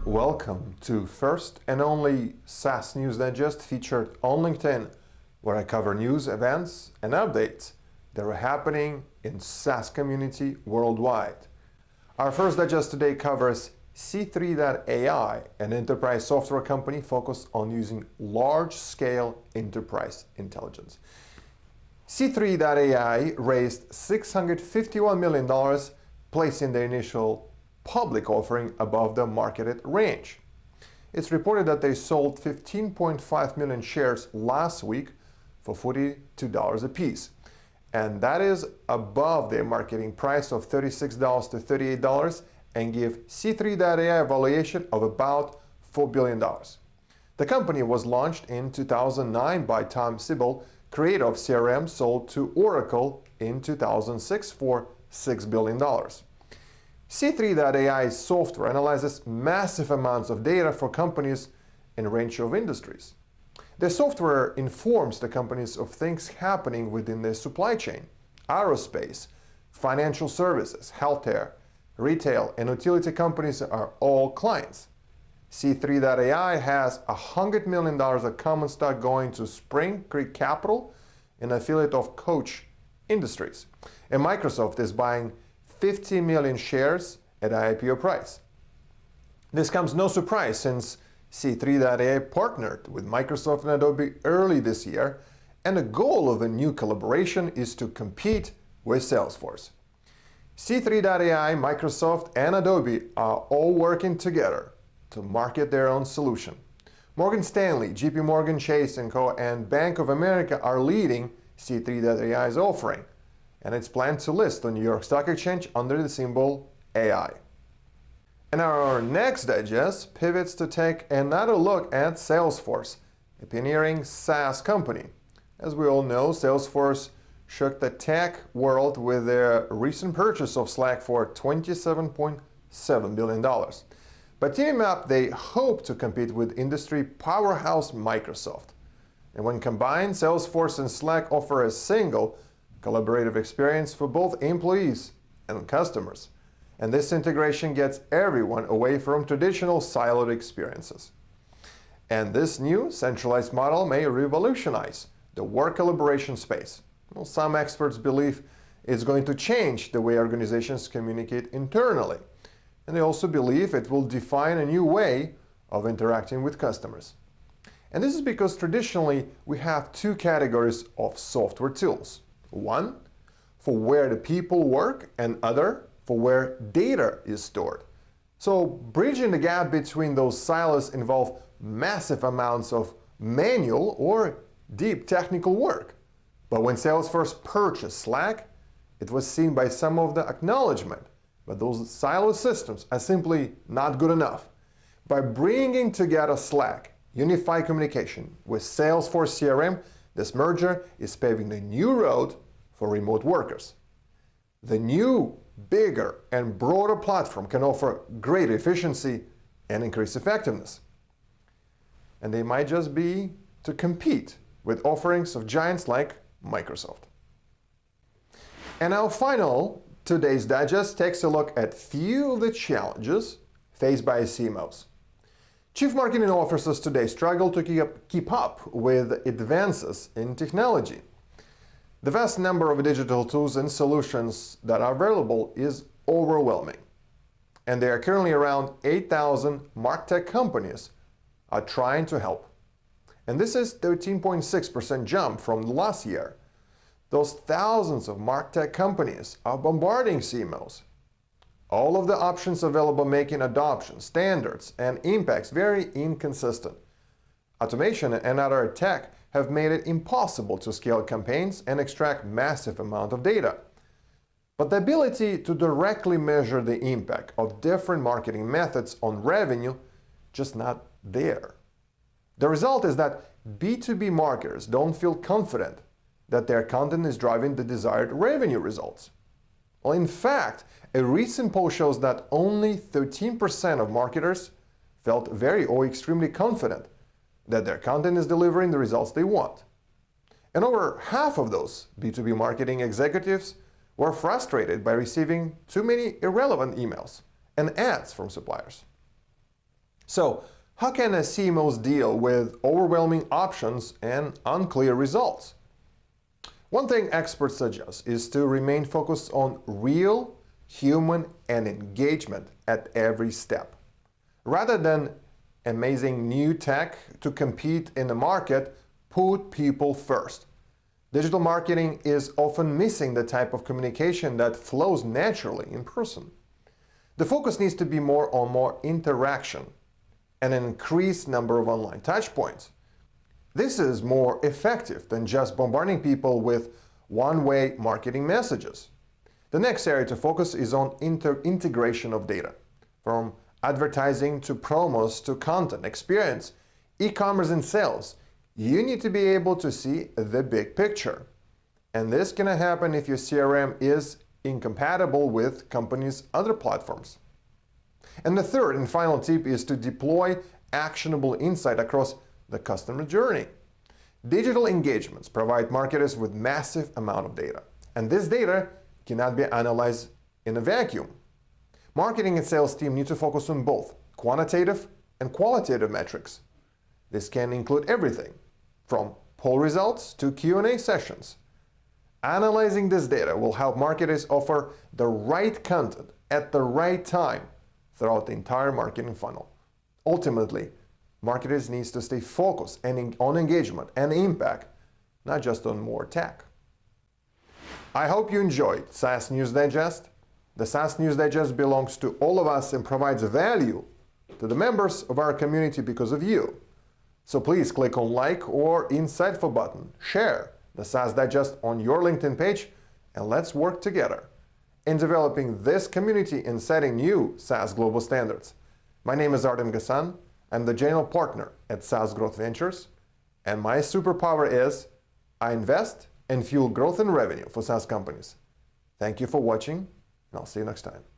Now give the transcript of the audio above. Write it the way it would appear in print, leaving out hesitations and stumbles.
Welcome to first and only SaaS News Digest featured on LinkedIn, where I cover news, events, and updates that are happening in SaaS community worldwide. Our first digest today covers C3.ai, an enterprise software company focused on using large-scale enterprise intelligence. C3.ai raised $651 million, placing the initial public offering above the marketed range. It's reported that they sold 15.5 million shares last week for $42 apiece, and that is above their marketing price of $36 to $38 and give C3.ai a valuation of about $4 billion. The company was launched in 2009 by Tom Siebel, creator of CRM, sold to Oracle in 2006 for $6 billion. C3.ai's software analyzes massive amounts of data for companies in a range of industries. The software informs the companies of things happening within their supply chain. Aerospace, financial services, healthcare, retail, and utility companies are all clients. C3.ai has $100 million of common stock going to Spring Creek Capital, an affiliate of Koch Industries. And Microsoft is buying 50 million shares at IPO price. This comes no surprise since C3.ai partnered with Microsoft and Adobe early this year, and the goal of a new collaboration is to compete with Salesforce. C3.ai, Microsoft, and Adobe are all working together to market their own solution. Morgan Stanley, JP Morgan Chase & Co. and Bank of America are leading C3.ai's offering, and it's planned to list on New York Stock Exchange under the symbol AI. And our next digest pivots to take another look at Salesforce, a pioneering SaaS company. As we all know, Salesforce shook the tech world with their recent purchase of Slack for $27.7 billion. By teaming up, they hope to compete with industry powerhouse Microsoft. And when combined, Salesforce and Slack offer a single collaborative experience for both employees and customers. And this integration gets everyone away from traditional siloed experiences. And this new centralized model may revolutionize the work collaboration space. Well, some experts believe it's going to change the way organizations communicate internally. And they also believe it will define a new way of interacting with customers. And this is because traditionally we have two categories of software tools. One, for where the people work, and other, for where data is stored. So bridging the gap between those silos involve massive amounts of manual or deep technical work. But when Salesforce purchased Slack, it was seen by some of the acknowledgement that those silo systems are simply not good enough. By bringing together Slack, unified communication, with Salesforce CRM, this merger is paving the new road for remote workers. The new, bigger, and broader platform can offer greater efficiency and increased effectiveness. And they might just be to compete with offerings of giants like Microsoft. And our final today's digest takes a look at few of the challenges faced by CMOs. Chief marketing officers today struggle to keep up with advances in technology. The vast number of digital tools and solutions that are available is overwhelming. And there are currently around 8,000 MarTech companies are trying to help. And this is 13.6% jump from last year. Those thousands of MarTech companies are bombarding CMOs. All of the options available making adoption, standards, and impacts very inconsistent. Automation and other tech have made it impossible to scale campaigns and extract massive amount of data. But the ability to directly measure the impact of different marketing methods on revenue just not there. The result is that B2B marketers don't feel confident that their content is driving the desired revenue results. Well, in fact, a recent poll shows that only 13% of marketers felt very or extremely confident that their content is delivering the results they want. And over half of those B2B marketing executives were frustrated by receiving too many irrelevant emails and ads from suppliers. So, how can a CMOs deal with overwhelming options and unclear results? One thing experts suggest is to remain focused on real human and engagement at every step. Rather than amazing new tech to compete in the market, put people first. Digital marketing is often missing the type of communication that flows naturally in person. The focus needs to be more on more interaction and an increased number of online touchpoints. This is more effective than just bombarding people with one-way marketing messages. The next area to focus is on integration of data, from advertising to promos to content, experience, e-commerce and sales. You need to be able to see the big picture. And this can happen if your CRM is incompatible with companies' other platforms. And the third and final tip is to deploy actionable insight across the customer journey. Digital engagements provide marketers with massive amount of data, and this data cannot be analyzed in a vacuum. Marketing and sales team need to focus on both quantitative and qualitative metrics. This can include everything from poll results to Q&A sessions. Analyzing this data will help marketers offer the right content at the right time throughout the entire marketing funnel. Ultimately, marketers need to stay focused on engagement and impact, not just on more tech. I hope you enjoyed SaaS News Digest. The SaaS News Digest belongs to all of us and provides value to the members of our community because of you. So please click on like or insightful button, share the SaaS Digest on your LinkedIn page, and let's work together in developing this community and setting new SaaS global standards. My name is Artem Gasan. I'm the general partner at SaaS Growth Ventures, and my superpower is I invest and fuel growth and revenue for SaaS companies. Thank you for watching, and I'll see you next time.